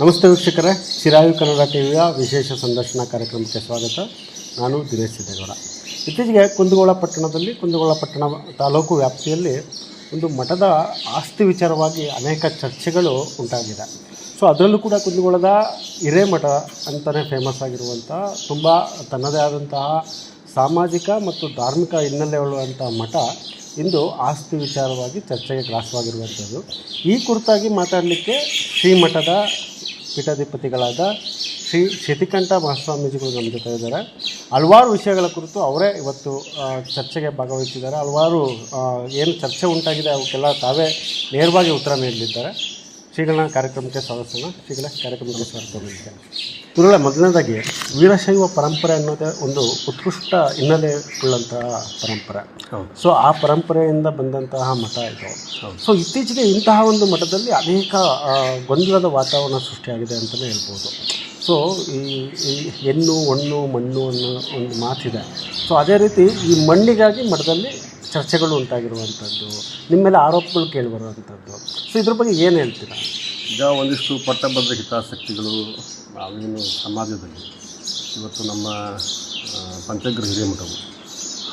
ನಮಸ್ತೆ ವೀಕ್ಷಕರೇ, ಚಿರಾಯು ಕನ್ನಡ ಟಿವಿಯ ವಿಶೇಷ ಸಂದರ್ಶನ ಕಾರ್ಯಕ್ರಮಕ್ಕೆ ಸ್ವಾಗತ. ನಾನು ದಿನೇಶ್ ಸಿದ್ದೇಗೌಡ. ಇತ್ತೀಚೆಗೆ ಕುಂದಗೋಳ ಪಟ್ಟಣ ತಾಲೂಕು ವ್ಯಾಪ್ತಿಯಲ್ಲಿ ಒಂದು ಮಠದ ಆಸ್ತಿ ವಿಚಾರವಾಗಿ ಅನೇಕ ಚರ್ಚೆಗಳು ಉಂಟಾಗಿದೆ. ಸೊ ಅದರಲ್ಲೂ ಕೂಡ ಕುಂದಗೋಳದ ಹಿರೇಮಠ ಅಂತಲೇ ಫೇಮಸ್ ಆಗಿರುವಂಥ ತುಂಬ ತನ್ನದೇ ಆದಂತಹ ಸಾಮಾಜಿಕ ಮತ್ತು ಧಾರ್ಮಿಕ ಹಿನ್ನೆಲೆ ಉಳ್ಳುವಂಥ ಮಠ ಇಂದು ಆಸ್ತಿ ವಿಚಾರವಾಗಿ ಚರ್ಚೆಗೆ ಗ್ರಾಸವಾಗಿರುವಂಥದ್ದು. ಈ ಕುರಿತಾಗಿ ಮಾತಾಡಲಿಕ್ಕೆ ಶ್ರೀಮಠದ ಪೀಠಾಧಿಪತಿಗಳಾದ ಶ್ರೀ ಶತಿಕಂಠ ಮಹಾಸ್ವಾಮೀಜಿಗಳು ನಮ್ಮ ಜೊತೆ ಇದ್ದಾರೆ. ಹಲವಾರು ವಿಷಯಗಳ ಕುರಿತು ಅವರೇ ಇವತ್ತು ಚರ್ಚೆಗೆ ಭಾಗವಹಿಸಿದ್ದಾರೆ. ಹಲವಾರು ಏನು ಚರ್ಚೆ ಉಂಟಾಗಿದೆ ಅವಕ್ಕೆಲ್ಲ ತಾವೇ ನೇರವಾಗಿ ಉತ್ತರ ನೀಡಲಿದ್ದಾರೆ. ಶ್ರೀಗಳನ್ನ ಕಾರ್ಯಕ್ರಮಕ್ಕೆ ಸ್ವಾಗತಿಸೋಣ. ಶ್ರೀಗಳ ಕಾರ್ಯಕ್ರಮಕ್ಕೆ ಸ್ವಾಗತ. ಗುರುಗಳ, ಮೊದಲನೇದಾಗಿ ವೀರಶೈವ ಪರಂಪರೆ ಅನ್ನೋದೇ ಒಂದು ಉತ್ಕೃಷ್ಟ ಹಿನ್ನೆಲೆ ಉಳ್ಳಂತಹ ಪರಂಪರೆ. ಸೊ ಆ ಪರಂಪರೆಯಿಂದ ಬಂದಂತಹ ಮಠ ಇದು. ಸೊ ಇತ್ತೀಚೆಗೆ ಇಂತಹ ಒಂದು ಮಠದಲ್ಲಿ ಅನೇಕ ಗೊಂದಲದ ವಾತಾವರಣ ಸೃಷ್ಟಿಯಾಗಿದೆ ಅಂತಲೇ ಹೇಳ್ಬೋದು. ಸೊ ಈ ಹೆಣ್ಣು ಹೊಣ್ಣು ಮಣ್ಣು ಅನ್ನೋ ಒಂದು ಮಾತಿದೆ. ಸೊ ಅದೇ ರೀತಿ ಈ ಮಣ್ಣಿಗಾಗಿ ಮಠದಲ್ಲಿ ಚರ್ಚೆಗಳು ಉಂಟಾಗಿರುವಂಥದ್ದು, ನಿಮ್ಮ ಮೇಲೆ ಆರೋಪಗಳು ಕೇಳಿಬರುವಂಥದ್ದು. ಸೊ ಇದ್ರ ಬಗ್ಗೆ ಏನು ಹೇಳ್ತೀರಾ? ಈಗ ಒಂದಿಷ್ಟು ಪಟ್ಟಬದ್ಧ ಹಿತಾಸಕ್ತಿಗಳು ನಾವೇನು ಸಮಾಜದಲ್ಲಿ ಇವತ್ತು ನಮ್ಮ ಪಂಚಗ್ರ ಹಿರೇಮಠವು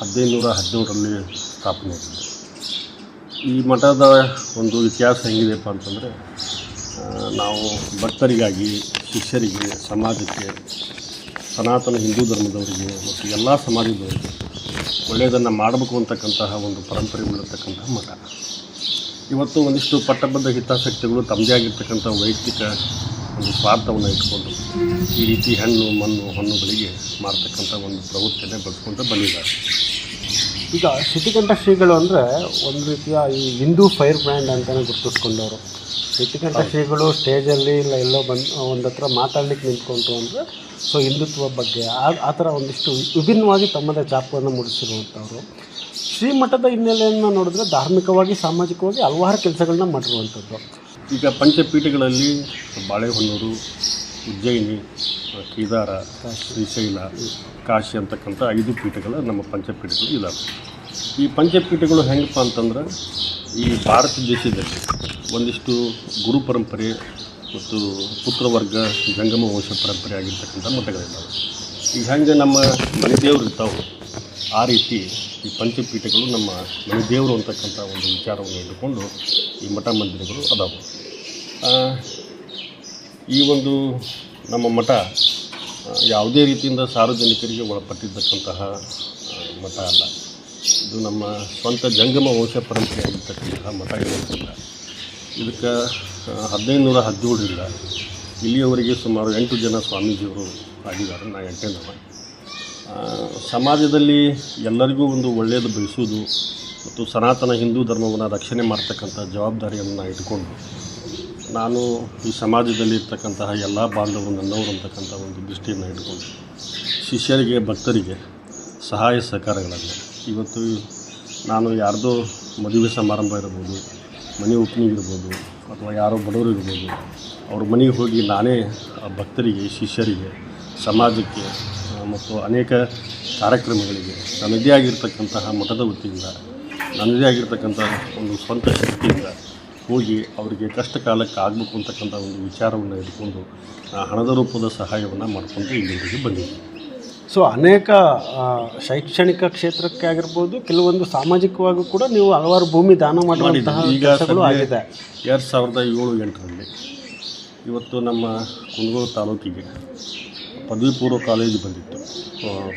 1517ರಲ್ಲಿ ಸ್ಥಾಪನೆ ಆಗಿದೆ. ಈ ಮಠದ ಒಂದು ಇತಿಹಾಸ ಹೆಂಗಿದೆಪ್ಪ ಅಂತಂದರೆ, ನಾವು ಭಕ್ತರಿಗಾಗಿ, ಶಿಷ್ಯರಿಗೆ, ಸಮಾಜಕ್ಕೆ, ಸನಾತನ ಹಿಂದೂ ಧರ್ಮದವರಿಗೆ ಮತ್ತು ಎಲ್ಲ ಸಮಾಜದವರಿಗೆ ಒಳ್ಳೆಯದನ್ನು ಮಾಡಬೇಕು ಅಂತಕ್ಕಂತಹ ಒಂದು ಪರಂಪರೆ ಉಳ್ಳತಕ್ಕಂತಹ ಮಠ. ಇವತ್ತು ಒಂದಿಷ್ಟು ಪಟ್ಟಬದ್ಧ ಹಿತಾಸಕ್ತಿಗಳು ತಮ್ಮದೇ ಆಗಿರ್ತಕ್ಕಂಥ ವೈಯಕ್ತಿಕ ಒಂದು ಸ್ವಾರ್ಥವನ್ನು ಇಟ್ಕೊಂಡು ಈ ರೀತಿ ಹೆಣ್ಣು ಮಣ್ಣು ಹೊಣ್ಣುಗಳಿಗೆ ಮಾಡ್ತಕ್ಕಂಥ ಒಂದು ಪ್ರವೃತ್ತಿಯನ್ನೇ ಬೆಳೆಸ್ಕೊಂಡು ಬಂದಿದ್ದಾರೆ. ಈಗ ಶತಿಕಂಠ ಶ್ರೀಗಳು ಅಂದರೆ ಒಂದು ರೀತಿಯ ಈ ಹಿಂದೂ ಫೈರ್ ಬ್ರ್ಯಾಂಡ್ ಅಂತಲೇ ಗುರುತಿಸ್ಕೊಂಡವರು. ಶತಿಕಂಠ ಶ್ರೀಗಳು ಸ್ಟೇಜಲ್ಲಿ ಇಲ್ಲ ಎಲ್ಲೋ ಒಂದು ಹತ್ರ ಮಾತಾಡ್ಲಿಕ್ಕೆ ನಿಂತ್ಕೊಂಡ್ರು ಅಂದರೆ ಸೊ ಹಿಂದುತ್ವ ಬಗ್ಗೆ ಆ ಥರ ಒಂದಿಷ್ಟು ವಿಭಿನ್ನವಾಗಿ ತಮ್ಮದೇ ಛಾಪನ್ನು ಮೂಡಿಸಿರುವಂಥವ್ರು. ಶ್ರೀಮಠದ ಹಿನ್ನೆಲೆಯನ್ನು ನೋಡಿದ್ರೆ ಧಾರ್ಮಿಕವಾಗಿ, ಸಾಮಾಜಿಕವಾಗಿ ಹಲವಾರು ಕೆಲಸಗಳನ್ನ ಮಾಡಿರುವಂಥದ್ದು. ಈಗ ಪಂಚಪೀಠಗಳಲ್ಲಿ ಬಾಳೆಹೊನ್ನೂರು, ಉಜ್ಜಯಿನಿ, ಕೇದಾರ, ಶ್ರೀಶೈಲ, ಕಾಶಿ ಅಂತಕ್ಕಂಥ 5 ಪೀಠಗಳು ನಮ್ಮ ಪಂಚಪೀಠಗಳು ಇದ್ದಾವೆ. ಈ ಪಂಚಪೀಠಗಳು ಹೆಂಗಪ್ಪ ಅಂತಂದ್ರೆ, ಈ ಭಾರತ ದೇಶದಲ್ಲಿ ಒಂದಿಷ್ಟು ಗುರು ಪರಂಪರೆ ಮತ್ತು ಪುತ್ರವರ್ಗ ಜಂಗಮ ವಂಶ ಪರಂಪರೆ ಆಗಿರ್ತಕ್ಕಂಥ ಮಠಗಳಿದ್ದಾವೆ. ಈಗ ಹೆಂಗೆ ನಮ್ಮ ಮನೆ ದೇವರು ಇರ್ತಾವೆ, ಆ ರೀತಿ ಈ ಪಂಚಪೀಠಗಳು ನಮ್ಮ ಮನೆ ದೇವರು ಅಂತಕ್ಕಂಥ ಒಂದು ವಿಚಾರವನ್ನು ಇಟ್ಟುಕೊಂಡು ಈ ಮಠ ಮಂದಿರಗಳು ಅದಾವೆ. ಈ ಒಂದು ನಮ್ಮ ಮಠ ಯಾವುದೇ ರೀತಿಯಿಂದ ಸಾರ್ವಜನಿಕರಿಗೆ ಒಳಪಟ್ಟಿರ್ತಕ್ಕಂತಹ ಮಠ ಅಲ್ಲ. ಇದು ನಮ್ಮ ಸ್ವಂತ ಜಂಗಮ ವಂಶ ಪರಂಪರೆ ಆಗಿರ್ತಕ್ಕಂತಹ ಮಠ ಇರೋದ್ರಿಂದ ಇದಕ್ಕೆ 1517ರಿಂದ ಇಲ್ಲಿಯವರೆಗೆ ಸುಮಾರು 8 ಜನ ಸ್ವಾಮೀಜಿಯವರು ಆಗಿದ್ದಾರೆ. ನಾ 8ನೇದವ. ಸಮಾಜದಲ್ಲಿ ಎಲ್ಲರಿಗೂ ಒಂದು ಒಳ್ಳೆಯದು ಬಯಸುವುದು ಮತ್ತು ಸನಾತನ ಹಿಂದೂ ಧರ್ಮವನ್ನು ರಕ್ಷಣೆ ಮಾಡ್ತಕ್ಕಂಥ ಜವಾಬ್ದಾರಿಯನ್ನು ಇಟ್ಕೊಂಡು ನಾನು ಈ ಸಮಾಜದಲ್ಲಿ ಇರ್ತಕ್ಕಂತಹ ಎಲ್ಲ ಬಾಂಧವರು ನನ್ನವರು ಅಂತಕ್ಕಂಥ ಒಂದು ದೃಷ್ಟಿಯನ್ನು ಇಟ್ಕೊಂಡು ಶಿಷ್ಯರಿಗೆ, ಭಕ್ತರಿಗೆ ಸಹಾಯ ಸಹಕಾರಗಳನ್ನು ಇವತ್ತು ನಾನು ಯಾರ್ದೋ ಮದುವೆ ಸಮಾರಂಭ ಇರ್ಬೋದು, ಮನೆ ಓಪನಿಂಗ್ ಇರ್ಬೋದು, ಅಥವಾ ಯಾರೋ ಬಡವರು ಇರ್ಬೋದು, ಅವ್ರ ಮನೆಗೆ ಹೋಗಿ ನಾನೇ ಭಕ್ತರಿಗೆ, ಶಿಷ್ಯರಿಗೆ, ಸಮಾಜಕ್ಕೆ ಮತ್ತು ಅನೇಕ ಕಾರ್ಯಕ್ರಮಗಳಿಗೆ ನನ್ನದೇ ಆಗಿರ್ತಕ್ಕಂತಹ ಮಠದ ವತಿಯಿಂದ, ನನ್ನದೇ ಆಗಿರ್ತಕ್ಕಂಥ ಒಂದು ಸ್ವಂತ ಶಕ್ತಿಯಿಂದ ಹೋಗಿ ಅವರಿಗೆ ಕಷ್ಟ ಕಾಲಕ್ಕೆ ಆಗಬೇಕು ಅಂತಕ್ಕಂಥ ಒಂದು ವಿಚಾರವನ್ನು ಇಟ್ಕೊಂಡು ಹಣದ ರೂಪದ ಸಹಾಯವನ್ನು ಮಾಡಿಕೊಂಡು ಇಲ್ಲಿವರೆಗೆ ಬಂದಿದ್ದೀನಿ. ಸೊ ಅನೇಕ ಶೈಕ್ಷಣಿಕ ಕ್ಷೇತ್ರಕ್ಕೆ ಆಗಿರ್ಬೋದು, ಕೆಲವೊಂದು ಸಾಮಾಜಿಕವಾಗೂ ಕೂಡ ನೀವು ಹಲವಾರು ಭೂಮಿ ದಾನ ಮಾಡುವಂತಹ ಈಗ ಆಗಿದೆ. 2007-8ರಲ್ಲಿ ಇವತ್ತು ನಮ್ಮ ಕುಂದಗೋಳ ತಾಲೂಕಿಗೆ ಪದವಿ ಪೂರ್ವ ಕಾಲೇಜು ಬಂದಿತ್ತು,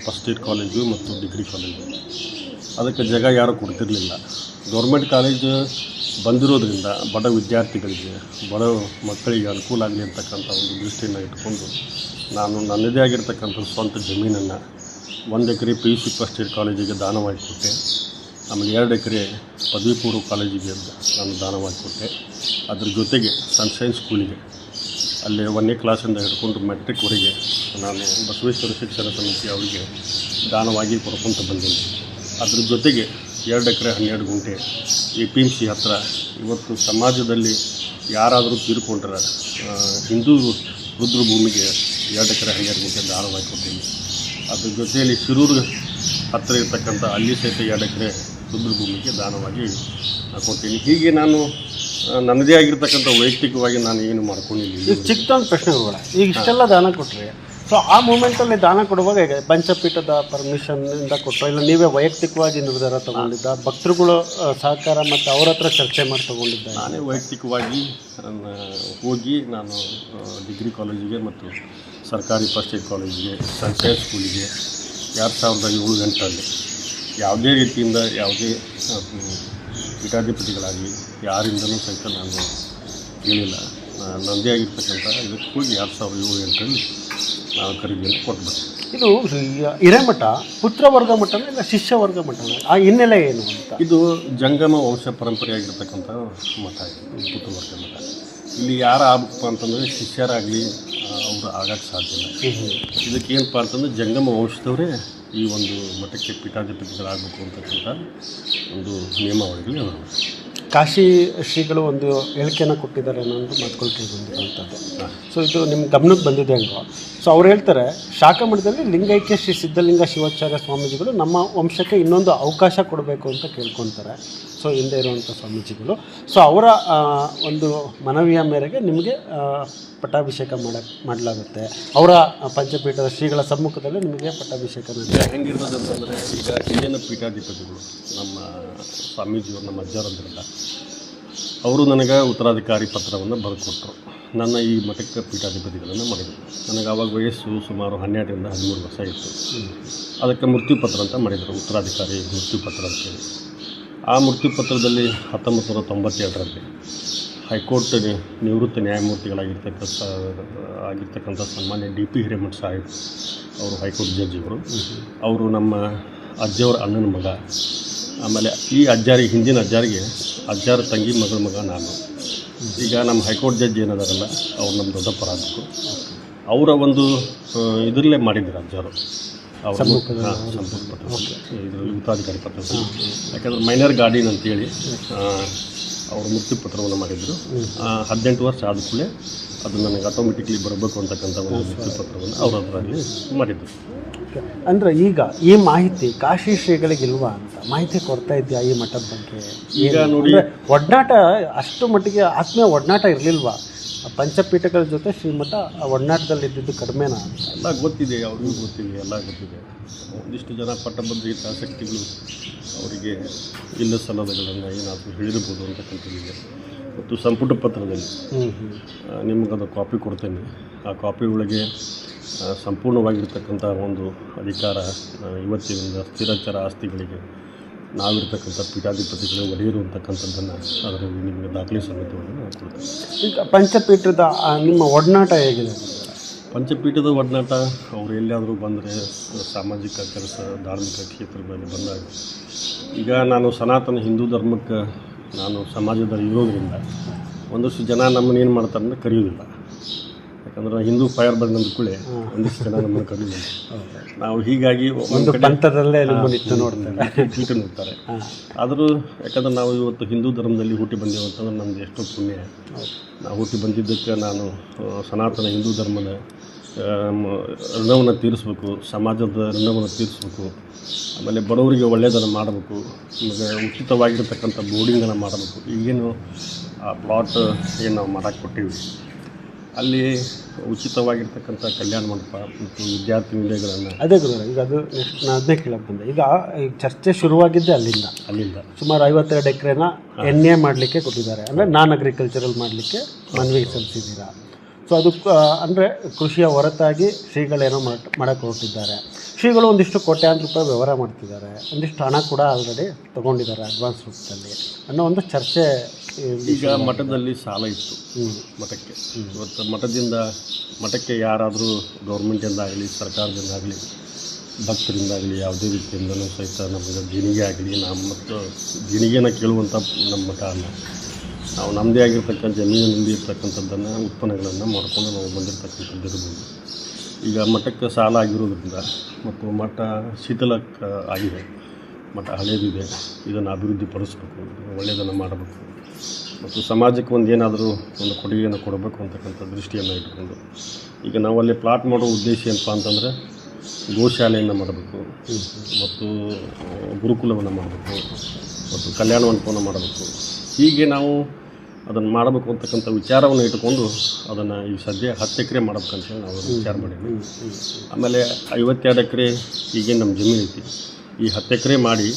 ಫಸ್ಟ್ ಇಯರ್ ಕಾಲೇಜು ಮತ್ತು ಡಿಗ್ರಿ ಕಾಲೇಜು. ಅದಕ್ಕೆ ಜಾಗ ಯಾರೂ ಕೊಡ್ತಿರಲಿಲ್ಲ. ಗೌರ್ಮೆಂಟ್ ಕಾಲೇಜು ಬಂದಿರೋದ್ರಿಂದ ಬಡ ವಿದ್ಯಾರ್ಥಿಗಳಿಗೆ, ಬಡ ಮಕ್ಕಳಿಗೆ ಅನುಕೂಲ ಆಗಲಿ ಅಂತಕ್ಕಂಥ ಒಂದು ದೃಷ್ಟಿಯನ್ನು ಇಟ್ಕೊಂಡು ನಾನು ನನ್ನದೇ ಆಗಿರ್ತಕ್ಕಂಥ ಸ್ವಂತ ಜಮೀನನ್ನು 1 ಎಕರೆ PUC ಫಸ್ಟ್ ಇಯರ್ ಕಾಲೇಜಿಗೆ ದಾನವಾಗಿ ಕೊಟ್ಟೆ. ಆಮೇಲೆ 2 ಎಕರೆ ಪದವಿ ಪೂರ್ವ ಕಾಲೇಜಿಗೆ ನಾನು ದಾನವಾಗಿ ಕೊಟ್ಟೆ. ಅದ್ರ ಜೊತೆಗೆ ಸನ್ಶೈನ್ ಸ್ಕೂಲಿಗೆ ಅಲ್ಲಿ 1ನೇ ಕ್ಲಾಸಿಂದ ಹಿಡ್ಕೊಂಡು ಮೆಟ್ರಿಕ್ವರೆಗೆ ನಾನು ಬಸವೇಶ್ವರ ಶಿಕ್ಷಣ ಸಮಿತಿ ಅವರಿಗೆ ದಾನವಾಗಿ ಕೊಡ್ಕೊತ ಬಂದೀನಿ. ಅದ್ರ ಜೊತೆಗೆ 2 ಎಕರೆ 12 ಗುಂಟೆ APMC ಹತ್ತಿರ ಇವತ್ತು ಸಮಾಜದಲ್ಲಿ ಯಾರಾದರೂ ತೀರ್ಕೊಂಡ್ರೆ ಹಿಂದೂ ರುದ್ರಭೂಮಿಗೆ 2 ಎಕರೆ 12 ಗುಂಟೆ ದಾನವಾಗಿ ಕೊಡ್ತೀನಿ. ಅದ್ರ ಜೊತೆಯಲ್ಲಿ ಶಿರೂರು ಹತ್ತಿರ ಇರ್ತಕ್ಕಂಥ ಅಲ್ಲಿ ಸಹಿತ 2 ಎಕರೆ ರುದ್ರಭೂಮಿಗೆ ದಾನವಾಗಿ ಕೊಡ್ತೀನಿ. ಹೀಗೆ ನಾನು ನನ್ನದೇ ಆಗಿರ್ತಕ್ಕಂಥ ವೈಯಕ್ತಿಕವಾಗಿ ನಾನು ಏನು ಮಾಡ್ಕೊಂಡಿಲ್ಲ. ಈಗ ಚಿಕ್ಕದೊಂದು ಪ್ರಶ್ನೆಗಳ ಈಗ ಇಷ್ಟೆಲ್ಲ ದಾನ ಕೊಟ್ಟರೆ, ಸೊ ಆ ಮೂಮೆಂಟಲ್ಲಿ ದಾನ ಕೊಡುವಾಗ ಈಗ ಪಂಚಪೀಠದ ಪರ್ಮಿಷನ್ನಿಂದ ಕೊಟ್ಟರು, ಇಲ್ಲ ನೀವೇ ವೈಯಕ್ತಿಕವಾಗಿ ನಿರ್ಧಾರ ತಗೊಂಡಿದ್ದ, ಭಕ್ತರುಗಳು ಸಹಕಾರ ಮತ್ತು ಅವ್ರ ಹತ್ರ ಚರ್ಚೆ ಮಾಡಿ ತಗೊಂಡಿದ್ದ? ನಾನೇ ವೈಯಕ್ತಿಕವಾಗಿ ಹೋಗಿ ನಾನು ಡಿಗ್ರಿ ಕಾಲೇಜಿಗೆ ಮತ್ತು ಸರ್ಕಾರಿ ಫಸ್ಟ್ ಏಡ್ ಕಾಲೇಜಿಗೆ, ಸರ್ಕಾರಿ ಸ್ಕೂಲಿಗೆ 2007-08ರಲ್ಲಿ ಯಾವುದೇ ರೀತಿಯಿಂದ ಯಾವುದೇ ಪೀಠಾಧಿಪತಿಗಳಾಗಲಿ ಯಾರಿಂದಲೂ ಸಹಿತ ನಾನು ಹೇಳಿಲ್ಲ. ನನ್ನದೇ ಆಗಿರ್ತಕ್ಕಂಥ ಇದಕ್ಕೆ ಹೋಗಿ 2007-08ರಲ್ಲಿ ನಾವು ಖರೀದಿಯನ್ನು ಕೊಟ್ಬಿಟ್ಟೆ. ಇದು ಹಿರೇಮಠ ಪುತ್ರವರ್ಗ ಮಠನ ಇಲ್ಲ ಶಿಷ್ಯವರ್ಗ ಮಠನ? ಆ ಹಿನ್ನೆಲೆ ಏನು ಅಂತ? ಇದು ಜಂಗಮ ವಂಶ ಪರಂಪರೆಯಾಗಿರ್ತಕ್ಕಂಥ ಮಠ, ಇದು ಪುತ್ರವರ್ಗ ಮಠ. ಇಲ್ಲಿ ಯಾರು ಆಗಬೇಕಪ್ಪ ಅಂತಂದರೆ ಶಿಷ್ಯರಾಗಲಿ ಅವರು ಆಗಕ್ಕೆ ಸಾಧ್ಯ ಇಲ್ಲ. ಇದಕ್ಕೇನಪ್ಪ ಅಂತಂದರೆ ಜಂಗಮ ವಂಶದವರೇ ಈ ಒಂದು ಮಠಕ್ಕೆ ಪೀಠಾಧಿಪತಿಗಳಾಗಬೇಕು ಅಂತಕ್ಕಂಥ ಒಂದು ನಿಯಮಾವಳಿಗಳು ಅದಾವೆ. ಕಾಶಿ ಶ್ರೀಗಳು ಒಂದು ಹೇಳಿಕೆಯನ್ನು ಕೊಟ್ಟಿದ್ದಾರೆ ಅನ್ನೋದು ಮಾತುಕತೆ ಬಂದಿರುವಂಥದ್ದು. ಸೊ ಇದು ನಿಮ್ಮ ಗಮನಕ್ಕೆ ಬಂದಿದೆ ಹೆಂಗೋ. ಸೊ ಅವ್ರು ಹೇಳ್ತಾರೆ, ಶಾಖಮಠದಲ್ಲಿ ಲಿಂಗೈಕ್ಯ ಶ್ರೀ ಸಿದ್ಧಲಿಂಗ ಶಿವಾಚಾರ್ಯ ಸ್ವಾಮೀಜಿಗಳು ನಮ್ಮ ವಂಶಕ್ಕೆ ಇನ್ನೊಂದು ಅವಕಾಶ ಕೊಡಬೇಕು ಅಂತ ಕೇಳ್ಕೊತಾರೆ. ಸೊ ಹಿಂದೆ ಇರುವಂಥ ಸ್ವಾಮೀಜಿಗಳು. ಸೊ ಅವರ ಒಂದು ಮನವಿಯ ಮೇರೆಗೆ ನಿಮಗೆ ಪಟ್ಟಾಭಿಷೇಕ ಮಾಡಲಾಗುತ್ತೆ. ಅವರ ಪಂಚಪೀಠದ ಶ್ರೀಗಳ ಸಮ್ಮುಖದಲ್ಲಿ ನಿಮಗೆ ಪಟ್ಟಾಭಿಷೇಕ ಹೆಂಗಿರ್ತದೆ ಅಂತಂದರೆ, ಈಗ ಹಿಂದಿನ ಪೀಠಾಧಿಪತಿಗಳು ನಮ್ಮ ಸ್ವಾಮೀಜಿಯವರು, ನಮ್ಮ ಅಜ್ಜಾರಂದ್ರಲ್ಲ, ಅವರು ನನಗೆ ಉತ್ತರಾಧಿಕಾರಿ ಪತ್ರವನ್ನು ಬರೆದುಕೊಟ್ರು. ನನ್ನ ಈ ಮಠಕ್ಕೆ ಪೀಠಾಧಿಪತಿಗಳನ್ನು ಮಾಡಿದರು. ನನಗೆ ಆವಾಗ ವಯಸ್ಸು ಸುಮಾರು 12-13 ವರ್ಷ ಇತ್ತು. ಅದಕ್ಕೆ ಮೃತ್ಯುಪತ್ರ ಅಂತ ಮಾಡಿದರು, ಉತ್ತರಾಧಿಕಾರಿ ಮೃತ್ಯುಪತ್ರ ಅಂತೇಳಿ. ಆ ಮೃತ್ಯುಪತ್ರದಲ್ಲಿ 1992ರಲ್ಲಿ ಹೈಕೋರ್ಟ್ ನಿವೃತ್ತ ನ್ಯಾಯಮೂರ್ತಿಗಳಾಗಿರ್ತಕ್ಕಂಥ ಸನ್ಮಾನ್ಯ DP ಹಿರೇಮಠ ಸಾಹೇಬ್ ಅವರು ಹೈಕೋರ್ಟ್ ಜಡ್ಜಿಗಳು. ಅವರು ನಮ್ಮ ಅಜ್ಜಿಯವರ ಅಣ್ಣನ ಮಗ. ಆಮೇಲೆ ಈ ಅಜ್ಜಾರಿಗೆ, ಹಿಂದಿನ ಅಜ್ಜಾರಿಗೆ ಅಜ್ಜಾರ ತಂಗಿ ಮಗಳ ಮಗ ನಾನು. ಈಗ ನಮ್ಮ ಹೈಕೋರ್ಟ್ ಜಡ್ಜ್ ಏನದಾರಲ್ಲ, ಅವ್ರು ನಮ್ಮ ದೊಡ್ಡಪ್ಪರಾಗಬೇಕು. ಅವರ ಒಂದು ಇದರಲ್ಲೇ ಮಾಡಿದ್ರು ಅಜ್ಜಾರು ಇದರಲ್ಲಿ ಉತ್ತರಾಧಿಕಾರಿ ಪತ್ರ. ಯಾಕಂದರೆ ಮೈನರ್ ಗಾರ್ಡಿಯನ್ ಅಂತೇಳಿ ಅವರು ಮೃತ್ಯುಪತ್ರವನ್ನು ಮಾಡಿದರು. 18 ವರ್ಷ ಆದ ಕೂಡಲೇ ಅದು ನನಗೆ ಆಟೋಮೆಟಿಕ್ಲಿ ಬರಬೇಕು ಅಂತಕ್ಕಂಥ ಒಂದು ಮೃತ್ಯುಪತ್ರವನ್ನು ಅವರು ಅದರಲ್ಲಿ ಮಾಡಿದರು. ಅಂದರೆ ಈಗ ಈ ಮಾಹಿತಿ ಕಾಶಿ ಶ್ರೀಗಳಿಗಿಲ್ವಾ ಅಂತ ಮಾಹಿತಿ ಕೊಡ್ತಾ ಇದೆಯಾ ಈ ಮಠದ ಬಗ್ಗೆ? ಈಗ ನೋಡಿ, ಒಡನಾಟ ಅಷ್ಟು ಮಟ್ಟಿಗೆ ಆತ್ಮೀಯ ಒಡನಾಟ ಇರಲಿಲ್ವಾ ಪಂಚಪೀಠಗಳ ಜೊತೆ ಶ್ರೀಮಠ? ಒಡನಾಟದಲ್ಲಿ ಇದ್ದಿದ್ದು ಕಡಿಮೆನಾ ಅಂತ? ಎಲ್ಲ ಗೊತ್ತಿದೆ, ಅವ್ರಿಗೂ ಗೊತ್ತಿದೆ, ಎಲ್ಲ ಗೊತ್ತಿದೆ. ಒಂದಿಷ್ಟು ಜನ ಪಟ್ಟಭದ್ರ ಹಿತಾಸಕ್ತಿಗಳು ಅವರಿಗೆ ಇಲ್ಲ ಸಲ್ಲದಗಳನ್ನು ಏನಾದರೂ ಹೇಳಿರ್ಬೋದು ಅಂತಕ್ಕಂಥದ್ದಿದೆ. ಮತ್ತು ಸಂಪುಟ ಪತ್ರದಲ್ಲಿ ನಿಮಗದು ಕಾಪಿ ಕೊಡ್ತೇನೆ. ಆ ಕಾಪಿ ಒಳಗೆ ಸಂಪೂರ್ಣವಾಗಿರ್ತಕ್ಕಂಥ ಒಂದು ಅಧಿಕಾರ ಇವತ್ತಿನಿಂದ ಸ್ಥಿರಚರ ಆಸ್ತಿಗಳಿಗೆ ನಾವಿರ್ತಕ್ಕಂಥ ಪೀಠಾಧಿಪತಿಗಳು ಒಡೆಯರು ಅಂತಕ್ಕಂಥದ್ದನ್ನು ಅದರಲ್ಲಿ ನಿಮಗೆ ದಾಖಲೆ ಸಮೇತವನ್ನು ನಾವು ಕೊಡ್ತೇವೆ. ಈಗ ಪಂಚಪೀಠದ ನಿಮ್ಮ ಒಡನಾಟ ಹೇಗಿದೆ? ಪಂಚಪೀಠದ ಒಡನಾಟ ಅವರು ಎಲ್ಲಿಯಾದರೂ ಬಂದರೆ ಸಾಮಾಜಿಕ ಕೆಲಸ, ಧಾರ್ಮಿಕ ಕ್ಷೇತ್ರದಲ್ಲಿ ಬಂದಾಗ, ಈಗ ನಾನು ಸನಾತನ ಹಿಂದೂ ಧರ್ಮಕ್ಕೆ ನಾನು ಸಮಾಜದಲ್ಲಿ ಇರೋದರಿಂದ ಒಂದಷ್ಟು ಜನ ನಮ್ಮನ್ನು ಏನು ಮಾಡ್ತಾರೆ ಅಂದರೆ ಕರೆಯೋದಿಲ್ಲ. ಯಾಕಂದ್ರೆ ಹಿಂದೂ ಫೈರ್ ಬಂದ ಕೂಡಲೇ ಒಂದಿಷ್ಟು ಜನ ನಮ್ಮನ್ನು ಕರೆಯೋದಿಲ್ಲ. ನಾವು ಹೀಗಾಗಿ ಒಂದು ಪಂಥದಲ್ಲೇ ಪೀಠ ನೋಡ್ತಾರೆ. ಆದರೂ ಯಾಕಂದ್ರೆ ನಾವು ಇವತ್ತು ಹಿಂದೂ ಧರ್ಮದಲ್ಲಿ ಹುಟ್ಟಿ ಬಂದೇವು ಅಂತಂದ್ರೆ ನಮ್ದು ಎಷ್ಟೋ ಪುಣ್ಯ. ನಾವು ಹುಟ್ಟಿ ಬಂದಿದ್ದಕ್ಕೆ ನಾನು ಸನಾತನ ಹಿಂದೂ ಧರ್ಮದ ಋಣವನ್ನು ತೀರಿಸ್ಬೇಕು, ಸಮಾಜದ ಋಣವನ್ನು ತೀರಿಸ್ಬೇಕು, ಆಮೇಲೆ ಬಡವರಿಗೆ ಒಳ್ಳೆಯದನ್ನು ಮಾಡಬೇಕು, ಆಮೇಲೆ ಉಚಿತವಾಗಿರ್ತಕ್ಕಂಥ ಬೋರ್ಡಿಂಗನ್ನು ಮಾಡಬೇಕು. ಈಗೇನು ಆ ಪ್ಲಾಟ್ ಏನು ನಾವು ಮಾಡಕ್ಕೆ ಕೊಟ್ಟಿವಿ, ಅಲ್ಲಿ ಉಚಿತವಾಗಿರ್ತಕ್ಕಂಥ ಕಲ್ಯಾಣ ಮಂಟಪ ಮತ್ತು ವಿದ್ಯಾರ್ಥಿ ನಿಲಯಗಳನ್ನು ಅದೇ ಗುರು. ಈಗ ಅದು ನೆಕ್ಸ್ಟ್ ನಾನು ಅದನ್ನೇ ಕೇಳಕ್ಕೆ ಬಂದೆ. ಈಗ ಚರ್ಚೆ ಶುರುವಾಗಿದ್ದೆ ಅಲ್ಲಿಂದ ಸುಮಾರು 52 ಎಕರೆನ NA ಮಾಡಲಿಕ್ಕೆ ಕೊಟ್ಟಿದ್ದಾರೆ. ಅಂದರೆ ನಾನ್ ಅಗ್ರಿಕಲ್ಚರಲ್ ಮಾಡಲಿಕ್ಕೆ ಮನವಿ ಸಲ್ಲಿಸಿದ್ದೀರಾ. ಸೊ ಅದು ಅಂದರೆ ಕೃಷಿಯ ಹೊರತಾಗಿ ಶ್ರೀಗಳೇನೋ ಮಾಡೋಕ್ಕೆ ಹೊರಟಿದ್ದಾರೆ. ಶ್ರೀಗಳು ಒಂದಿಷ್ಟು ಕೋಟ್ಯಾಂತರ ರೂಪಾಯಿ ವ್ಯವಹಾರ ಮಾಡ್ತಿದ್ದಾರೆ, ಒಂದಿಷ್ಟು ಹಣ ಕೂಡ ಆಲ್ರೆಡಿ ತೊಗೊಂಡಿದ್ದಾರೆ ಅಡ್ವಾನ್ಸ್ ರೂಪದಲ್ಲಿ ಅನ್ನೋ ಒಂದು ಚರ್ಚೆ. ಈಗ ಮಠದಲ್ಲಿ ಸಾಲ ಇತ್ತು ಮಠಕ್ಕೆ. ಇವತ್ತು ಮಠಕ್ಕೆ ಯಾರಾದರೂ ಗೌರ್ಮೆಂಟಿಂದಾಗಲಿ ಸರ್ಕಾರದಿಂದಾಗಲಿ ಭಕ್ತರಿಂದಾಗಲಿ ಯಾವುದೇ ರೀತಿಯಿಂದಲೂ ಸಹಿತ ನಮಗೆ ದೇಣಿಗೆ ಆಗಲಿ, ಮತ್ತು ದೇಣಿಗೆನ ಕೇಳುವಂಥ ನಮ್ಮ ಮಠ ಅಲ್ಲ. ನಾವು ನಮ್ಮದೇ ಆಗಿರ್ತಕ್ಕಂಥ ಜಮೀನಿನಲ್ಲಿ ಇರ್ತಕ್ಕಂಥದ್ದನ್ನು ಉತ್ಪನ್ನಗಳನ್ನು ಮಾಡಿಕೊಂಡು ನಾವು ಬಂದಿರತಕ್ಕಂಥದ್ದು ಇರ್ಬೋದು. ಈಗ ಮಠಕ್ಕೆ ಸಾಲ ಆಗಿರೋದ್ರಿಂದ ಮತ್ತು ಮಠ ಶಿಥಿಲಕ್ಕೆ ಆಗಿದೆ, ಮಠ ಹಳೆಯದಿದೆ, ಇದನ್ನು ಅಭಿವೃದ್ಧಿಪಡಿಸ್ಬೇಕು, ಒಳ್ಳೆಯದನ್ನು ಮಾಡಬೇಕು ಮತ್ತು ಸಮಾಜಕ್ಕೆ ಏನಾದರೂ ಒಂದು ಕೊಡುಗೆಯನ್ನು ಕೊಡಬೇಕು ಅಂತಕ್ಕಂಥ ದೃಷ್ಟಿಯನ್ನು ಇಟ್ಕೊಂಡು ಈಗ ನಾವಲ್ಲಿ ಪ್ಲಾಟ್ ಮಾಡೋ ಉದ್ದೇಶ ಏನಪ್ಪ ಅಂತಂದರೆ ಗೋಶಾಲೆಯನ್ನು ಮಾಡಬೇಕು ಮತ್ತು ಗುರುಕುಲವನ್ನು ಮಾಡಬೇಕು ಮತ್ತು ಕಲ್ಯಾಣ ಮಂಟಪವನ್ನು ಮಾಡಬೇಕು. ಹೀಗೆ ನಾವು ಅದನ್ನು ಮಾಡಬೇಕು ಅಂತಕ್ಕಂಥ ವಿಚಾರವನ್ನು ಇಟ್ಕೊಂಡು ಅದನ್ನು ಈಗ ಸದ್ಯ 10 ಎಕರೆ ಮಾಡ್ಬೇಕಂತೇಳಿ ನಾವು ವಿಚಾರ ಮಾಡೀವಿ. ಆಮೇಲೆ 52 ಎಕರೆ ಈಗೇನು ನಮ್ಮ ಜಮೀನು ಐತಿ, ಈ 10 ಎಕರೆ ಮಾಡಿ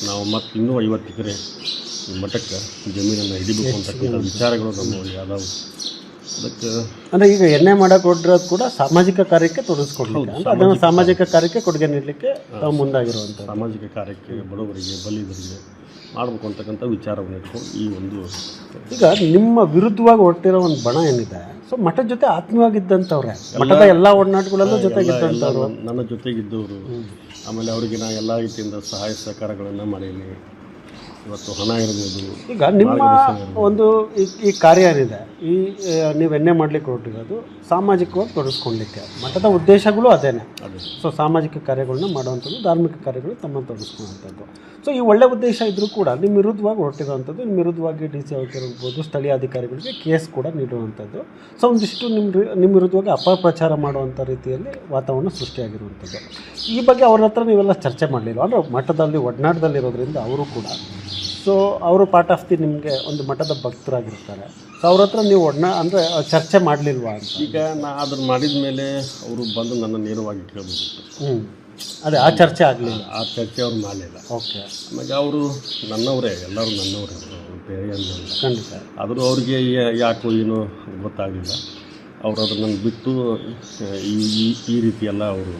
ನಾವು ಮತ್ತು ಇನ್ನೂ 50 ಎಕರೆ ಮಠಕ್ಕೆ ಜಮೀನನ್ನು ಹಿಡಿಬೇಕು ಅಂತಕ್ಕಂಥ ವಿಚಾರಗಳು ನಮ್ಮಲ್ಲಿ ಯಾವ್ದಾವು. ಅದಕ್ಕೆ ಅಂದರೆ ಈಗ ಎಣ್ಣೆ ಮಾಡೋಕೆ ಹೊರಟಿರೋದು ಕೂಡ ಸಾಮಾಜಿಕ ಕಾರ್ಯಕ್ಕೆ ತೊಡಗಿಸ್ಕೊಡ್ಲಿಕ್ಕೆ, ಅದನ್ನು ಸಾಮಾಜಿಕ ಕಾರ್ಯಕ್ಕೆ ಕೊಡುಗೆ ನೀಡಲಿಕ್ಕೆ ತಾವು ಮುಂದಾಗಿರುವಂಥ ಸಾಮಾಜಿಕ ಕಾರ್ಯಕ್ಕೆ ಬಡವರಿಗೆ ಬಲ್ಲಿದರಿಗೆ ಮಾಡಬೇಕು ಅಂತಕ್ಕಂಥ ವಿಚಾರವನ್ನು ಇಟ್ಕೊಂಡು ಈ ಒಂದು ಈಗ ನಿಮ್ಮ ವಿರುದ್ಧವಾಗಿ ಹೊರಟಿರೋ ಒಂದು ಬಣ ಏನಿದೆ, ಸೊ ಮಠದ ಜೊತೆ ಆತ್ಮೀಯವಾಗಿದ್ದಂಥವ್ರೆ, ಮಠದ ಎಲ್ಲ ಒಡನಾಟಗಳಲ್ಲೂ ಜೊತೆಗಿದ್ದಂಥವ್ರು, ನನ್ನ ಜೊತೆಗಿದ್ದವರು. ಆಮೇಲೆ ಅವರಿಗೆ ನಾ ಎಲ್ಲ ರೀತಿಯಿಂದ ಸಹಾಯ ಸಹಕಾರಗಳನ್ನು ಮಾಡೀನಿ. ಇವತ್ತು ಹಣ ಇರ್ಬೋದು. ಈಗ ನಿಮ್ಮ ಒಂದು ಈ ಕಾರ್ಯ ಏನಿದೆ, ಈ ನೀವು ಎಣ್ಣೆ ಮಾಡಲಿಕ್ಕೆ ಹೊರಟಿರೋದು ಸಾಮಾಜಿಕವಾಗಿ ತೊಡಗಿಸ್ಕೊಳ್ಲಿಕ್ಕೆ, ಮಠದ ಉದ್ದೇಶಗಳು ಅದೇನೆ. ಸೊ ಸಾಮಾಜಿಕ ಕಾರ್ಯಗಳನ್ನ ಮಾಡುವಂಥದ್ದು, ಧಾರ್ಮಿಕ ಕಾರ್ಯಗಳು ತಮ್ಮನ್ನು ತೊಡಗಿಸ್ಕೊಳ್ಳುವಂಥದ್ದು. ಸೊ ಈ ಒಳ್ಳೆ ಉದ್ದೇಶ ಇದ್ದರೂ ಕೂಡ ನಿಮ್ಮ ವಿರುದ್ಧವಾಗಿ ಹೊರಟಿರೋವಂಥದ್ದು, ನಿಮ್ಮ ವಿರುದ್ಧವಾಗಿ DC ಅವ್ರಿಗಿರ್ಬೋದು, ಸ್ಥಳೀಯ ಅಧಿಕಾರಿಗಳಿಗೆ ಕೇಸ್ ಕೂಡ ನೀಡುವಂಥದ್ದು. ಸೊ ಒಂದಿಷ್ಟು ನಿಮ್ಮ ವಿರುದ್ಧವಾಗಿ ಅಪಪ್ರಚಾರ ಮಾಡುವಂಥ ರೀತಿಯಲ್ಲಿ ವಾತಾವರಣ ಸೃಷ್ಟಿಯಾಗಿರುವಂಥದ್ದು. ಈ ಬಗ್ಗೆ ಅವ್ರ ಹತ್ರ ನೀವೆಲ್ಲ ಚರ್ಚೆ ಮಾಡಲಿಲ್ಲ? ಅಂದರೆ ಮಠದಲ್ಲಿ ಒಡನಾಟದಲ್ಲಿರೋದ್ರಿಂದ ಅವರು ಕೂಡ, ಸೊ ಅವರು ಪಾರ್ಟ್ ಆಫ್ ದಿ ನಿಮಗೆ ಒಂದು ಮಠದ ಭಕ್ತರಾಗಿರ್ತಾರೆ. ಸೊ ಅವ್ರ ಹತ್ರ ನೀವು ಅಂದರೆ ಚರ್ಚೆ ಮಾಡಲಿಲ್ವಾ ಅಂತ? ಈಗ ನಾ ಅದನ್ನು ಮಾಡಿದ ಮೇಲೆ ಅವರು ಬಂದು ನನ್ನ ನೇರವಾಗಿ ಕೇಳಬೇಕಿತ್ತು. ಅದೇ ಆ ಚರ್ಚೆ ಆಗಲಿಲ್ಲ, ಆ ಚರ್ಚೆ ಅವ್ರು ಮಾಡಲಿಲ್ಲ. ಓಕೆ. ಆಮೇಲೆ ಅವರು ನನ್ನವರೇ, ಎಲ್ಲರೂ ನನ್ನವರೇ, ಬೇರೆ ಅನ್ನೋಲ್ಲ. ಖಂಡಿತ. ಆದರೂ ಅವ್ರಿಗೆ ಯಾಕೋ ಏನೋ ಗೊತ್ತಾಗಲಿಲ್ಲ. ಅವರು ಅದನ್ನು ಬಿಟ್ಟು ಈ ರೀತಿ ಎಲ್ಲ ಅವರು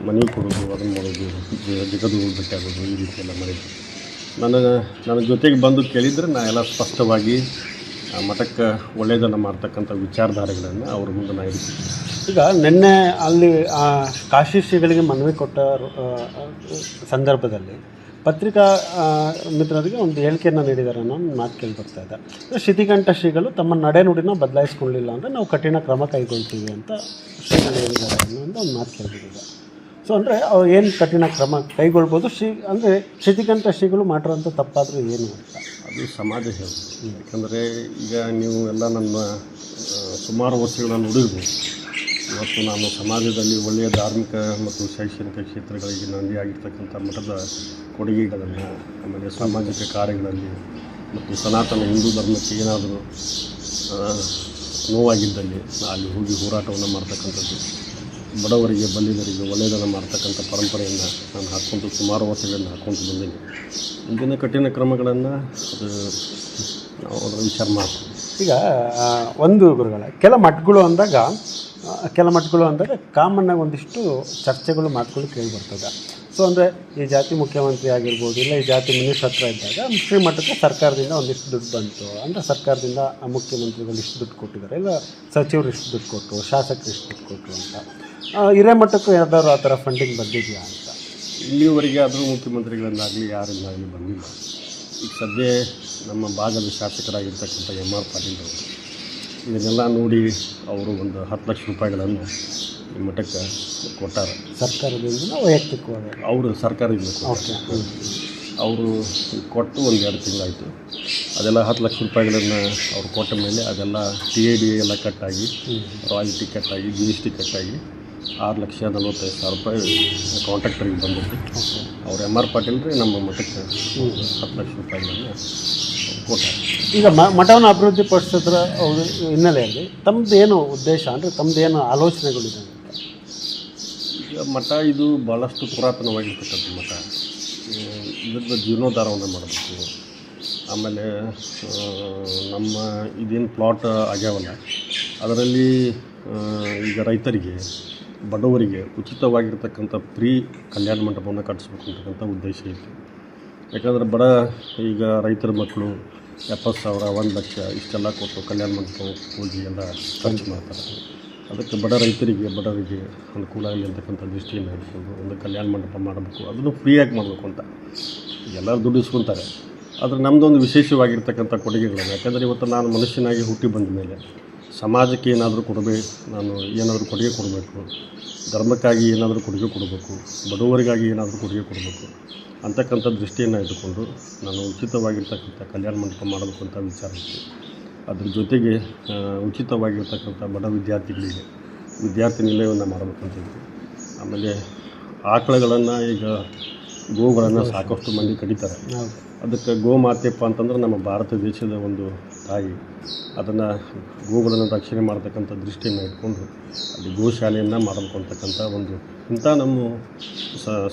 ಮನೆ ಕೊಡೋದು, ಅದನ್ನು ಮಾಡೋದು, ಜಗದು ಭೇಟಿಯಾಗೋದು, ಈ ರೀತಿ ಎಲ್ಲ ಮಾಡಿದ್ರು. ನನ್ನ ಜೊತೆಗೆ ಬಂದು ಕೇಳಿದರೆ ನಾ ಎಲ್ಲ ಸ್ಪಷ್ಟವಾಗಿ ಮಠಕ್ಕೆ ಒಳ್ಳೆಯದನ್ನು ಮಾಡ್ತಕ್ಕಂಥ ವಿಚಾರಧಾರೆಗಳನ್ನು ಅವ್ರ ಮುಂದೆ ನಾ ಇರ್ತೀನಿ. ಈಗ ನಿನ್ನೆ ಅಲ್ಲಿ ಕಾಶಿ ಶ್ರೀಗಳಿಗೆ ಮನವಿ ಕೊಟ್ಟ ಸಂದರ್ಭದಲ್ಲಿ ಪತ್ರಿಕಾ ಮಿತ್ರರಿಗೆ ಒಂದು ಹೇಳಿಕೆಯನ್ನು ನೀಡಿದ್ದಾರೆ ಅನ್ನೋ ಒಂದು ಮಾತು ಕೇಳಿ ಬರ್ತಾ ಇದೆ. ಶಿತಿಕಂಠ ಶ್ರೀಗಳು ತಮ್ಮ ನಡೆನುಡಿನ ಬದಲಾಯಿಸ್ಕೊಳ್ಳಿಲ್ಲ ಅಂದರೆ ನಾವು ಕಠಿಣ ಕ್ರಮ ಕೈಗೊಳ್ತೀವಿ ಅಂತ ಶ್ರೀಗಳು ಹೇಳಿದ್ದಾರೆ ಅನ್ನೋ ಒಂದು ಮಾತು ಕೇಳಿಬಿಟ್ಟಿದೆ. ಸೊ ಅಂದರೆ ಅವ್ರು ಏನು ಕಠಿಣ ಕ್ರಮ ಕೈಗೊಳ್ಬೋದು, ಅಂದರೆ ಶಿತಿಕಂಠ ಶ್ರೀಗಳು ಮಾಡಿರೋಂಥ ತಪ್ಪಾದರೂ ಏನು ಅಂತ ಅದು ಸಮಾಜ ಹೇಳಿ. ಯಾಕಂದರೆ ಈಗ ನೀವು ಎಲ್ಲ ನನ್ನ ಸುಮಾರು ವರ್ಷಗಳನ್ನು ನೋಡಿರ್ಬೋದು. ಇವತ್ತು ನಾನು ಸಮಾಜದಲ್ಲಿ ಒಳ್ಳೆಯ ಧಾರ್ಮಿಕ ಮತ್ತು ಶೈಕ್ಷಣಿಕ ಕ್ಷೇತ್ರಗಳಿಗೆ ನಂದಿಯಾಗಿರ್ತಕ್ಕಂಥ ಮಠದ ಕೊಡುಗೆಗಳನ್ನು, ಆಮೇಲೆ ಸಾಮಾಜಿಕ ಕಾರ್ಯಗಳಲ್ಲಿ ಮತ್ತು ಸನಾತನ ಹಿಂದೂ ಧರ್ಮಕ್ಕೆ ಏನಾದರೂ ನೋವಾಗಿದ್ದಲ್ಲಿ ಅಲ್ಲಿ ಹೋಗಿ ಹೋರಾಟವನ್ನು ಮಾಡ್ತಕ್ಕಂಥದ್ದು, ಬಡವರಿಗೆ ಬಲ್ಲಿದರಿಗೆ ಒಳ್ಳೆಯದನ್ನು ಮಾಡ್ತಕ್ಕಂಥ ಪರಂಪರೆಯನ್ನು ನಾನು ಹಾಕ್ಕೊಂಡು ಸುಮಾರು ವರ್ಷಗಳಿಂದ ಹಾಕ್ಕೊಂಡು ಬಂದೀನಿ. ಮುಂದಿನ ಕಠಿಣ ಕ್ರಮಗಳನ್ನು ಅದು ನಾವು ಅದರ ವಿಚಾರ ಮಾಡ್ತೀವಿ. ಈಗ ಒಂದು ಗುರುಗಳೇ, ಕೆಲ ಮಠಗಳು ಅಂದಾಗ ಕಾಮನ್ನಾಗಿ ಒಂದಿಷ್ಟು ಚರ್ಚೆಗಳು ಮಾತುಗಳು ಕೇಳಿ ಬರ್ತದೆ. ಸೊ ಅಂದರೆ ಈ ಜಾತಿ ಮುಖ್ಯಮಂತ್ರಿ ಆಗಿರ್ಬೋದು, ಇಲ್ಲ ಈ ಜಾತಿ ಮಿನಿಸ್ಟರ್ ಹತ್ರ ಇದ್ದಾಗ ಮುಸ್ಲಿಂ ಮಠಕ್ಕೆ ಸರ್ಕಾರದಿಂದ ಒಂದಿಷ್ಟು ದುಡ್ಡು ಬಂತು ಅಂದರೆ ಸರ್ಕಾರದಿಂದ ಆ ಮುಖ್ಯಮಂತ್ರಿಗಳು ಇಷ್ಟು ದುಡ್ಡು ಕೊಟ್ಟಿದ್ದಾರೆ, ಇಲ್ಲ ಸಚಿವರು ಇಷ್ಟು ದುಡ್ಡು ಕೊಟ್ಟರು, ಶಾಸಕರು ಇಷ್ಟು ದುಡ್ಡು ಕೊಟ್ಟರು ಅಂತ. ಹಿರೇಮಠಕ್ಕೂ ಯಾವ್ದಾದ್ರು ಆ ಥರ ಫಂಡಿಂಗ್ ಬಂದಿದೆಯಾ ಅಂತ? ಇಲ್ಲಿವರೆಗೆ ಆದರೂ ಮುಖ್ಯಮಂತ್ರಿಗಳನ್ನಾಗಲಿ ಯಾರಿಂದಾಗಲಿ ಬಂದಿಲ್ಲ. ಈಗ ಸದ್ಯ ನಮ್ಮ ಭಾಗದ ಶಾಸಕರಾಗಿರ್ತಕ್ಕಂಥ MR ಪಾಟೀಲ್ ಅವರು ಇದನ್ನೆಲ್ಲ ನೋಡಿ ಅವರು ಒಂದು 10 ಲಕ್ಷ ರೂಪಾಯಿಗಳನ್ನು ಈ ಮಠಕ್ಕೆ ಕೊಟ್ಟಾರೆ. ಸರ್ಕಾರದಿಂದ ವೈಯಕ್ತಿಕವಾಗಿ ಅವರು ಸರ್ಕಾರದಿಂದ ಅವರು ಕೊಟ್ಟು ಒಂದು 2 ತಿಂಗಳಾಯಿತು. ಅದೆಲ್ಲ 10 ಲಕ್ಷ ರೂಪಾಯಿಗಳನ್ನು ಅವ್ರು ಕೊಟ್ಟ ಮೇಲೆ ಅದೆಲ್ಲ TAD ಎಲ್ಲ ಕಟ್ಟಾಗಿ, ರಾಯಲ್ಟಿ ಕಟ್ಟಾಗಿ, GST ಕಟ್ಟಾಗಿ 6,45,000 ರೂಪಾಯಿ ಕಾಂಟ್ರಾಕ್ಟರಿಗೆ ಬಂದಿತ್ತು. ಅವ್ರು MR ಪಾಟೀಲ್ ರೀ ನಮ್ಮ ಮಠಕ್ಕೆ 10 ಲಕ್ಷ ರೂಪಾಯಿಗಳನ್ನು ಕೊಟ್ಟಾರೆ. ಈಗ ಮಠವನ್ನು ಅಭಿವೃದ್ಧಿ ಪಡಿಸೋದ್ರ ಹಿನ್ನೆಲೆಯಲ್ಲಿ ತಮ್ಮದೇನು ಉದ್ದೇಶ ಅಂದರೆ ತಮ್ಮದೇನು ಆಲೋಚನೆಗಳಿದೆ ಅಂತ? ಈಗ ಮಠ ಇದು ಭಾಳಷ್ಟು ಪುರಾತನವಾಗಿರ್ತಕ್ಕಂಥ ಮಠ. ಇದ್ರದ್ದು ಜೀರ್ಣೋದ್ಧಾರವನ್ನು ಮಾಡಬೇಕು. ಆಮೇಲೆ ನಮ್ಮ ಇದೇನು ಪ್ಲಾಟ್ ಆಗ್ಯಾವಲ್ಲ ಅದರಲ್ಲಿ ಈಗ ರೈತರಿಗೆ, ಬಡವರಿಗೆ ಉಚಿತವಾಗಿರ್ತಕ್ಕಂಥ ಫ್ರೀ ಕಲ್ಯಾಣ ಮಂಟಪವನ್ನು ಕಟ್ಟಿಸ್ಬೇಕು ಅಂತಕ್ಕಂಥ ಉದ್ದೇಶ ಇತ್ತು. ಯಾಕಂದರೆ ಈಗ ರೈತರ ಮಕ್ಕಳು 70,000, 1 ಲಕ್ಷ ಇಷ್ಟೆಲ್ಲ ಕೊಟ್ಟು ಕಲ್ಯಾಣ ಮಂಟಪ ಹೋಗಿ ಎಲ್ಲ ಖರ್ಚು ಮಾಡ್ತಾರೆ. ಅದಕ್ಕೆ ಬಡವರಿಗೆ ಅನುಕೂಲ ಆಗಲಿ ಅಂತಕ್ಕಂಥ ದೃಷ್ಟಿಯನ್ನು ಇಟ್ಕೊಂಡು ಒಂದು ಕಲ್ಯಾಣ ಮಂಟಪ ಮಾಡಬೇಕು, ಅದನ್ನು ಫ್ರೀಯಾಗಿ ಮಾಡಬೇಕು ಅಂತ ಎಲ್ಲರೂ ದುಡ್ಡು ಇಸ್ಕೊತಾರೆ. ಆದರೆ ನಮ್ಮದೊಂದು ವಿಶೇಷವಾಗಿರ್ತಕ್ಕಂಥ ಕೊಡುಗೆಗಳನ್ನು, ಯಾಕಂದರೆ ಇವತ್ತು ನಾನು ಮನುಷ್ಯನಾಗಿ ಹುಟ್ಟಿ ಬಂದ ಮೇಲೆ ಸಮಾಜಕ್ಕೆ ಏನಾದರೂ ಕೊಡಬೇಕು, ನಾನು ಏನಾದರೂ ಕೊಡುಗೆ ಕೊಡಬೇಕು, ಧರ್ಮಕ್ಕಾಗಿ ಏನಾದರೂ ಕೊಡುಗೆ ಕೊಡಬೇಕು, ಬಡವರಿಗಾಗಿ ಏನಾದರೂ ಕೊಡುಗೆ ಕೊಡಬೇಕು ಅಂತಕ್ಕಂಥ ದೃಷ್ಟಿಯನ್ನು ಇಟ್ಟುಕೊಂಡು ನಾನು ಉಚಿತವಾಗಿರ್ತಕ್ಕಂಥ ಕಲ್ಯಾಣ ಮಂಟಪ ಮಾಡಬೇಕು ಅಂತ ವಿಚಾರ ಇತ್ತು. ಅದ್ರ ಜೊತೆಗೆ ಉಚಿತವಾಗಿರ್ತಕ್ಕಂಥ ಬಡ ವಿದ್ಯಾರ್ಥಿಗಳಿಗೆ ವಿದ್ಯಾರ್ಥಿ ನಿಲಯವನ್ನು ಮಾಡಬೇಕಂತಿದ್ವಿ. ಆಮೇಲೆ ಆಕಳುಗಳನ್ನು ಈಗ ಗೋಗಳನ್ನು ಸಾಕಷ್ಟು ಮಂದಿ ಕಡಿತಾರೆ. ಹೌದು. ಅದಕ್ಕೆ ಗೋಮಾತೆಪ್ಪ ಅಂತಂದ್ರೆ ನಮ್ಮ ಭಾರತ ದೇಶದ ಒಂದು ತಾಯಿ. ಅದನ್ನು ಗೋಗಳನ್ನು ರಕ್ಷಣೆ ಮಾಡ್ತಕ್ಕಂಥ ದೃಷ್ಟಿಯನ್ನು ಇಟ್ಕೊಂಡು ಅಲ್ಲಿ ಗೋಶಾಲೆಯನ್ನು ಮಾಡಲ್ಕೊಳ್ತಕ್ಕಂಥ ಒಂದು ಇಂಥ ನಮ್ಮ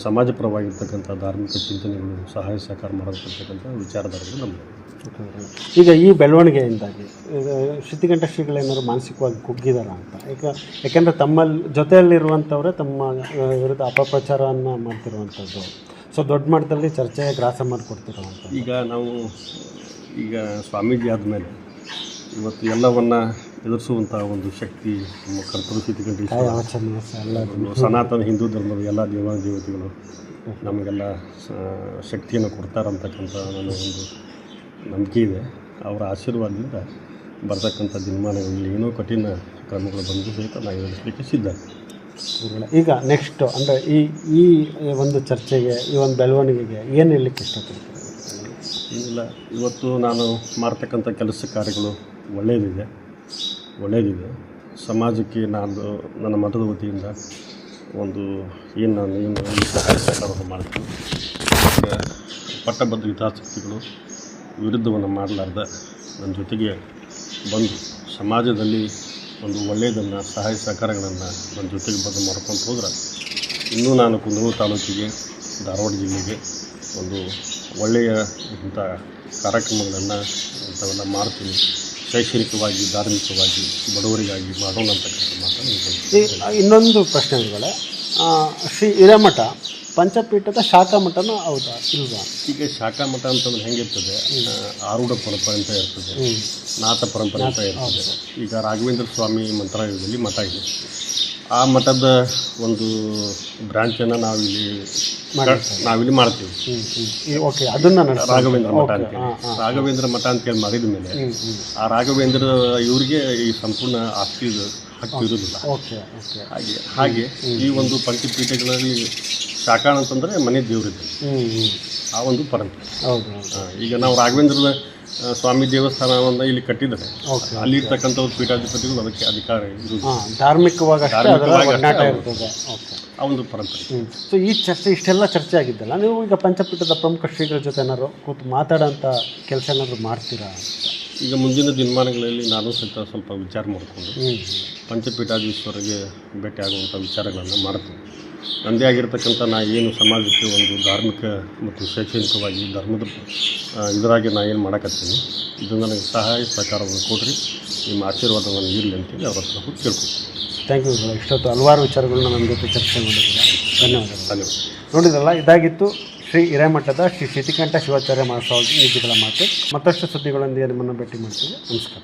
ಸಮಾಜಪರವಾಗಿರ್ತಕ್ಕಂಥ ಧಾರ್ಮಿಕ ಚಿಂತನೆಗಳು ಸಹಾಯ ಸಹಕಾರ ಮಾಡಲ್ಕೊಳ್ತಕ್ಕಂಥ ವಿಚಾರಧಾರೆಗಳು ನಮ್ಮದು. ಈಗ ಈ ಬೆಳವಣಿಗೆಯಿಂದಾಗಿ ಶ್ರುತಿಕಂಠ ಶ್ರೀಗಳೇನಾದ್ರು ಮಾನಸಿಕವಾಗಿ ಕುಗ್ಗಿದಾರ ಅಂತ ಯಾಕೆಂದರೆ ತಮ್ಮಲ್ಲಿ ಜೊತೆಯಲ್ಲಿರುವಂಥವರೇ ತಮ್ಮ ವಿರುದ್ಧ ಅಪಪ್ರಚಾರವನ್ನು ಮಾಡ್ತಿರುವಂಥದ್ದು, ಸೊ ದೊಡ್ಡ ಮಟ್ಟದಲ್ಲಿ ಚರ್ಚೆ ಗ್ರಾಸ ಮಾಡಿಕೊಡ್ತಿರುವಂಥ. ಈಗ ಸ್ವಾಮೀಜಿ ಆದಮೇಲೆ ಇವತ್ತು ಎಲ್ಲವನ್ನು ಎದುರಿಸುವಂಥ ಒಂದು ಶಕ್ತಿ ನಮ್ಮ ಕರ್ತೃ ಶ್ರುತಿಕಂಠ ಸನಾತನ ಹಿಂದೂ ಧರ್ಮದ ಎಲ್ಲ ದೇವತೆಗಳು ನಮಗೆಲ್ಲ ಶಕ್ತಿಯನ್ನು ಕೊಡ್ತಾರಂತಕ್ಕಂಥ ನನ್ನ ಒಂದು ನಂಬಿಕೆ ಇದೆ. ಅವರ ಆಶೀರ್ವಾದದಿಂದ ಬರ್ತಕ್ಕಂಥ ದಿನಮಾನಗಳಲ್ಲಿ ಏನೋ ಕಠಿಣ ಕ್ರಮಗಳು ಬಂದು ಸಹಿತ ನಾವು ಎದುರಿಸಲಿಕ್ಕೆ ಸಿದ್ಧ. ಈಗ ನೆಕ್ಸ್ಟು ಅಂದರೆ ಈ ಒಂದು ಚರ್ಚೆಗೆ, ಈ ಒಂದು ಬೆಳವಣಿಗೆಗೆ ಏನು ಹೇಳಲಿಕ್ಕೆ ಇಷ್ಟಪಡ್ತೀನಿ? ಏನಿಲ್ಲ, ಇವತ್ತು ನಾನು ಮಾಡ್ತಕ್ಕಂಥ ಕೆಲಸ ಕಾರ್ಯಗಳು ಒಳ್ಳೆಯದಿದೆ. ಸಮಾಜಕ್ಕೆ ನನ್ನ ಮಠದ ವತಿಯಿಂದ ಒಂದು ನಾನು ಸಹಾಯ ಸಹಕಾರವನ್ನು ಮಾಡ್ತೀನಿ. ಪಟ್ಟಭದ್ರ ಹಿತಾಸಕ್ತಿಗಳು ವಿರುದ್ಧವನ್ನು ಮಾಡಲಾರ್ದ ನನ್ನ ಜೊತೆಗೆ ಬಂದು ಸಮಾಜದಲ್ಲಿ ಒಂದು ಒಳ್ಳೆಯದನ್ನು ಸಹಾಯ ಸಹಕಾರಗಳನ್ನು ನನ್ನ ಜೊತೆಗೆ ಬಂದು ಮಾಡ್ಕೊಂಡು ಹೋದ್ರೆ ಇನ್ನೂ ನಾನು ಕುಂದಗೋಳ ತಾಲೂಕಿಗೆ, ಧಾರವಾಡ ಜಿಲ್ಲೆಗೆ ಒಂದು ಒಳ್ಳೆಯ ಇಂಥ ಕಾರ್ಯಕ್ರಮಗಳನ್ನು ಇಂಥವೆಲ್ಲ ಮಾಡ್ತೀನಿ. ಶೈಕ್ಷಣಿಕವಾಗಿ, ಧಾರ್ಮಿಕವಾಗಿ, ಬಡವರಿಗಾಗಿ ಮಾಡೋಣ ಅಂತಕ್ಕಂಥ ಮಾತನ್ನು. ಇನ್ನೊಂದು ಪ್ರಶ್ನೆಗಳೇ, ಶ್ರೀ ಹಿರೇಮಠ ಪಂಚಪೀಠದ ಶಾಖಾ ಮಠನೂ ಹೌದಾ ಇಲ್ವಾ? ಈಗ ಶಾಖಾ ಮಠ ಅಂತಂದ್ರೆ ಹೆಂಗಿರ್ತದೆ, ಆರೂಢ ಪರಂಪರೆ ಅಂತ ಇರ್ತದೆ, ನಾಥ ಪರಂಪರೆ ಅಂತ ಇರ್ತದೆ. ಈಗ ರಾಘವೇಂದ್ರ ಸ್ವಾಮಿ ಮಂತ್ರಾಲಯದಲ್ಲಿ ಮಠ ಇದೆ. ಆ ಮಠದ ಒಂದು ಬ್ರಾಂಚನ್ನು ನಾವಿಲ್ಲಿ ಮಾಡ್ತೀವಿ. ಓಕೆ, ಅದನ್ನು ರಾಘವೇಂದ್ರ ಮಠ ಅಂತೇಳಿ ರಾಘವೇಂದ್ರ ಮಠ ಅಂತೇಳಿ ಮಾಡಿದ ಮೇಲೆ ಆ ರಾಘವೇಂದ್ರ ಇವರಿಗೆ ಈ ಸಂಪೂರ್ಣ ಆಸ್ತಿ ಹಕ್ಕು ಇರುವುದಿಲ್ಲ. ಹಾಗೆ ಈ ಒಂದು ಪಂಚಪೀಠಗಳಲ್ಲಿ ಶಾಖಾಣ ಅಂತಂದರೆ ಮನೆ ದೇವರಿದೆ, ಆ ಒಂದು ಪರಂಪರೆ. ಈಗ ನಾವು ರಾಘವೇಂದ್ರದ ಸ್ವಾಮಿ ದೇವಸ್ಥಾನವನ್ನು ಇಲ್ಲಿ ಕಟ್ಟಿದರೆ ಅಲ್ಲಿ ಇರ್ತಕ್ಕಂಥವ್ರು ಪೀಠಾಧಿಪತಿಗಳು ಅದಕ್ಕೆ ಅಧಿಕಾರ ಇರುವುದು, ಧಾರ್ಮಿಕವಾಗಿ ಆ ಒಂದು ಪರಂಪರೆ. ಸೊ ಈ ಚರ್ಚೆ ಇಷ್ಟೆಲ್ಲ ಚರ್ಚೆ ಆಗಿದ್ದಲ್ಲ, ನೀವು ಈಗ ಪಂಚಪೀಠದ ಪ್ರಮುಖ ಶ್ರೀಗಳ ಜೊತೆ ಏನಾದ್ರು ಕೂತು ಮಾತಾಡೋಂಥ ಕೆಲಸ ಏನಾದ್ರು ಮಾಡ್ತೀರಾ? ಈಗ ಮುಂದಿನ ದಿನಮಾನಗಳಲ್ಲಿ ನಾನು ಸಹಿತ ಸ್ವಲ್ಪ ವಿಚಾರ ಮಾಡಿಕೊಂಡು ಪಂಚಪೀಠಾಧೀಶ್ವರಿಗೆ ಭೇಟಿ ಆಗುವಂಥ ವಿಚಾರಗಳನ್ನು ಮಾಡ್ತೀನಿ. ನನ್ನದೇ ಆಗಿರ್ತಕ್ಕಂಥ ಏನು ಸಮಾಜಕ್ಕೆ ಒಂದು ಧಾರ್ಮಿಕ ಮತ್ತು ಶೈಕ್ಷಣಿಕವಾಗಿ ಧರ್ಮದ ಇದರಾಗಿ ಏನು ಮಾಡಕತ್ತೀನಿ, ಇದು ನನಗೆ ಸಹಾಯ ಸಹಕಾರವನ್ನು ಕೊಡ್ರಿ, ನಿಮ್ಮ ಆಶೀರ್ವಾದ ನನಗೆ ಇರಲಿ ಅಂತೇಳಿ ಅವ್ರ ಹತ್ರ ಕೇಳ್ಕೊತೀನಿ. Thank you. ಇಷ್ಟೊತ್ತು ಹಲವಾರು ವಿಚಾರಗಳನ್ನ ನಮ್ಮ ಜೊತೆ ಚರ್ಚೆ ಮಾಡಿದ್ದೀರಾ, ಧನ್ಯವಾದಗಳು. ನೋಡಿದ್ರಲ್ಲ, ಇದಾಗಿತ್ತು ಶ್ರೀ ಹಿರೇಮಠದ ಶ್ರೀ ಶ್ರುತಿಕಂಠ ಶಿವಾಚಾರ್ಯ ಮಹಾಸ್ವಾಮೀಜಿಗಳ ಮಾತು. ಮತ್ತಷ್ಟು ಸುದ್ದಿಗಳೊಂದಿಗೆ ನಿಮ್ಮನ್ನು ಭೇಟಿ ಮಾಡ್ತೀವಿ. ನಮಸ್ಕಾರ.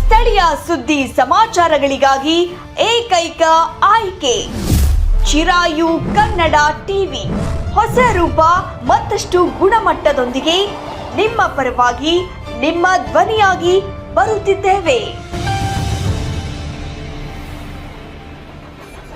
ಸ್ಥಳೀಯ ಸುದ್ದಿ ಸಮಾಚಾರಗಳಿಗಾಗಿ ಏಕೈಕ ಆಯ್ಕೆ ಚಿರಾಯು ಕನ್ನಡ ಟಿವಿ. ಹೊಸ ರೂಪ, ಮತ್ತಷ್ಟು ಗುಣಮಟ್ಟದೊಂದಿಗೆ ನಿಮ್ಮ ಪರವಾಗಿ, ನಿಮ್ಮ ಧ್ವನಿಯಾಗಿ ಬರುತ್ತಿದ್ದೇವೆ.